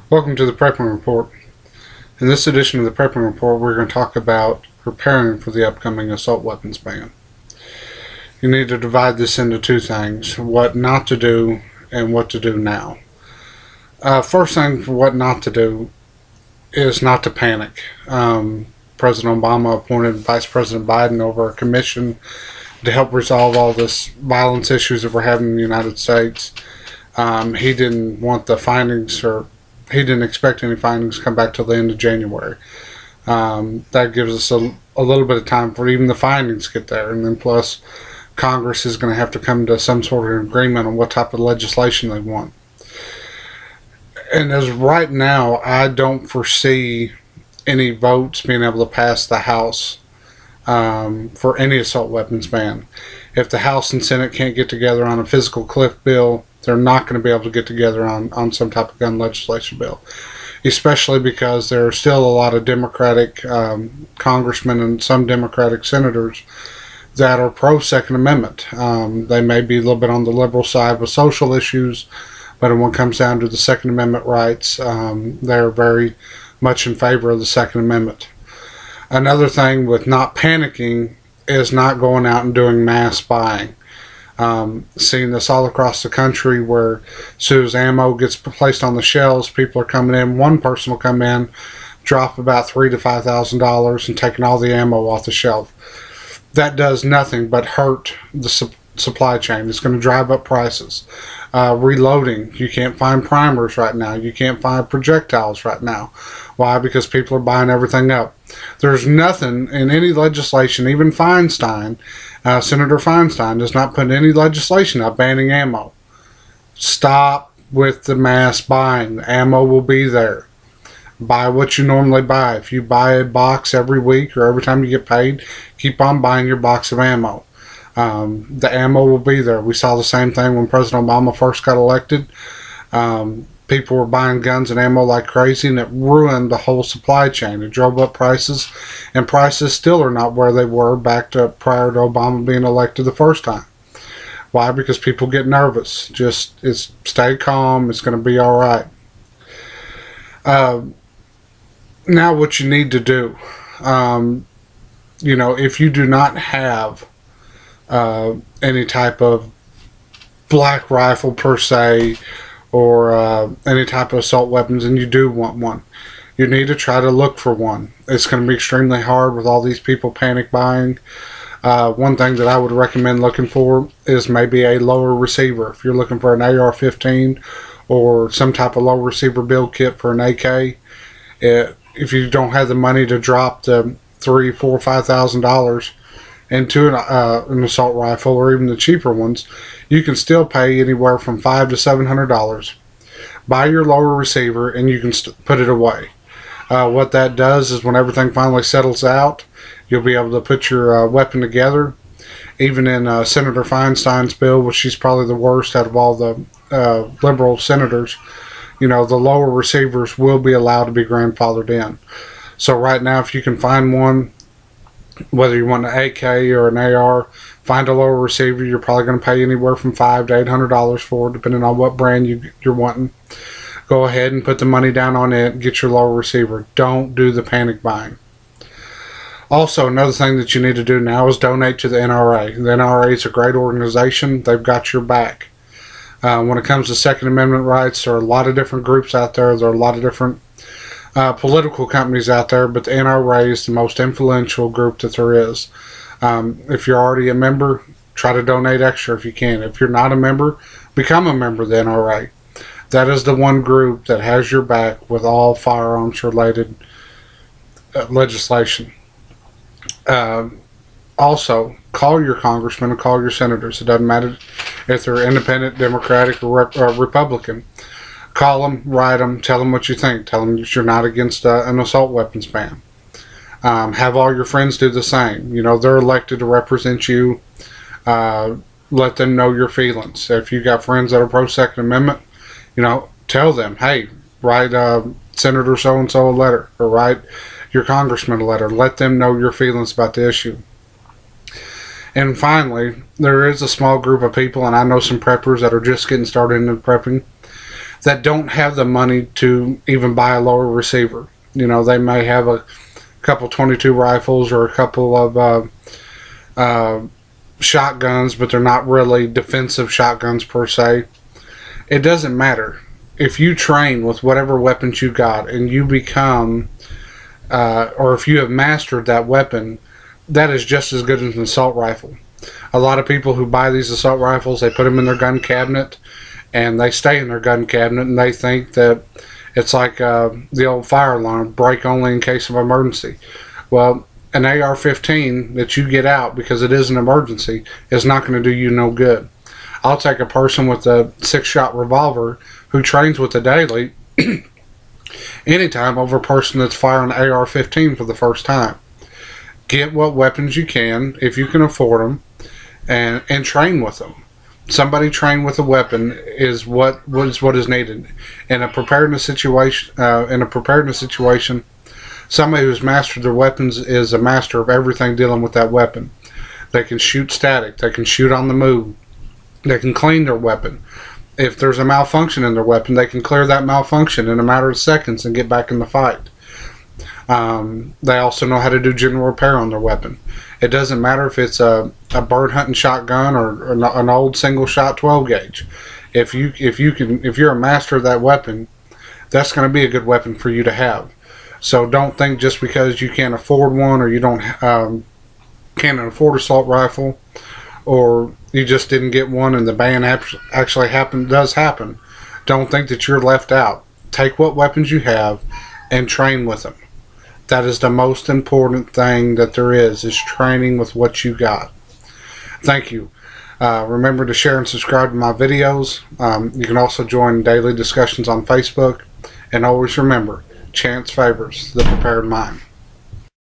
Welcome to the Prepping Report. In this edition of the Prepping Report, we're going to talk about preparing for the upcoming assault weapons ban. You need to divide this into two things: what not to do and what to do now. First thing for what not to do is not to panic. President Obama appointed Vice President Biden over a commission to help resolve all this violence issues that we're having in the United States. He didn't want the findings, or he didn't expect any findings to come back till the end of January. That gives us a little bit of time for even the findings to get there, and then plus Congress is going to have to come to some sort of agreement on what type of legislation they want. And as right now, I don't foresee any votes being able to pass the House for any assault weapons ban. If the House and Senate can't get together on a physical cliff bill, they're not going to be able to get together on some type of gun legislation bill, especially because there are still a lot of Democratic congressmen and some Democratic senators that are pro-Second Amendment. They may be a little bit on the liberal side with social issues, but when it comes down to the Second Amendment rights, they're very much in favor of the Second Amendment. Another thing with not panicking is not going out and doing mass buying. Seeing this all across the country, where as soon as ammo gets placed on the shelves, people are coming in. One person will come in, drop about $3,000 to $5,000 and taking all the ammo off the shelf. That does nothing but hurt the supply chain. It's going to drive up prices. Reloading, you can't find primers right now. You can't find projectiles right now. Why? Because people are buying everything up. There's nothing in any legislation, even Feinstein, Senator Feinstein does not put any legislation out banning ammo. Stop with the mass buying. The ammo will be there. Buy what you normally buy. If you buy a box every week or every time you get paid, keep on buying your box of ammo. The ammo will be there. We saw the same thing when President Obama first got elected. People were buying guns and ammo like crazy, and it ruined the whole supply chain. It drove up prices, and prices still are not where they were back to prior to Obama being elected the first time. Why? Because people get nervous. Stay calm. It's going to be all right. Now what you need to do, if you do not have any type of black rifle per se, or any type of assault weapons, and you do want one, you need to try to look for one. It's going to be extremely hard with all these people panic buying. One thing that I would recommend looking for is maybe a lower receiver. If you're looking for an AR-15 or some type of low receiver build kit for an AK, if you don't have the money to drop the $3,000, $4,000, $5,000 into an assault rifle, or even the cheaper ones, you can still pay anywhere from $500 to $700. Buy your lower receiver and you can put it away. What that does is when everything finally settles out, you'll be able to put your weapon together. Even in Senator Feinstein's bill, which she's probably the worst out of all the liberal senators, the lower receivers will be allowed to be grandfathered in. So right now, if you can find one, whether you want an AK or an AR, find a lower receiver. You're probably going to pay anywhere from $500 to $800 for it, depending on what brand you're wanting. Go ahead and put the money down on it. Get your lower receiver. Don't do the panic buying. Also, another thing that you need to do now is donate to the NRA. The NRA is a great organization. They've got your back. When it comes to Second Amendment rights, there are a lot of different groups out there. There are a lot of different political companies out there, but the NRA is the most influential group that there is. If you're already a member, try to donate extra if you can. If you're not a member, become a member of the NRA. That is the one group that has your back with all firearms related legislation. Also, call your congressman and call your senators. It doesn't matter if they're independent, Democratic, or Republican. Call them, write them, tell them what you think. Tell them that you're not against an assault weapons ban. Have all your friends do the same. They're elected to represent you. Let them know your feelings. If you got friends that are pro-Second Amendment, tell them, hey, write Senator so-and-so a letter, or write your congressman a letter. Let them know your feelings about the issue. And finally, there is a small group of people, and I know some preppers that are just getting started into prepping, that don't have the money to even buy a lower receiver. You know, they may have a couple 22 rifles or a couple of shotguns, but they're not really defensive shotguns per se. It doesn't matter. If you train with whatever weapons you got and you become, or if you have mastered that weapon, that is just as good as an assault rifle. A lot of people who buy these assault rifles, they put them in their gun cabinet and they stay in their gun cabinet, and they think that it's like the old fire alarm, break only in case of emergency. Well, an AR-15 that you get out because it is an emergency is not going to do you no good. I'll take a person with a 6-shot revolver who trains with it daily anytime over a person that's firing an AR-15 for the first time. Get what weapons you can, if you can afford them, and train with them. Somebody trained with a weapon is what is needed in a preparedness situation. Somebody who's mastered their weapons is a master of everything dealing with that weapon. They can shoot static. They can shoot on the move. They can clean their weapon. If there's a malfunction in their weapon, they can clear that malfunction in a matter of seconds and get back in the fight. They also know how to do general repair on their weapon. It doesn't matter if it's a bird hunting shotgun or an old single shot 12 gauge. If you're a master of that weapon, that's going to be a good weapon for you to have. So don't think just because you can't afford one, or you don't can't afford an assault rifle, or you just didn't get one and the ban actually does happen. Don't think that you're left out. Take what weapons you have and train with them. That is the most important thing that there is training with what you got. Thank you. Remember to share and subscribe to my videos. You can also join daily discussions on Facebook. And always remember, chance favors the prepared mind.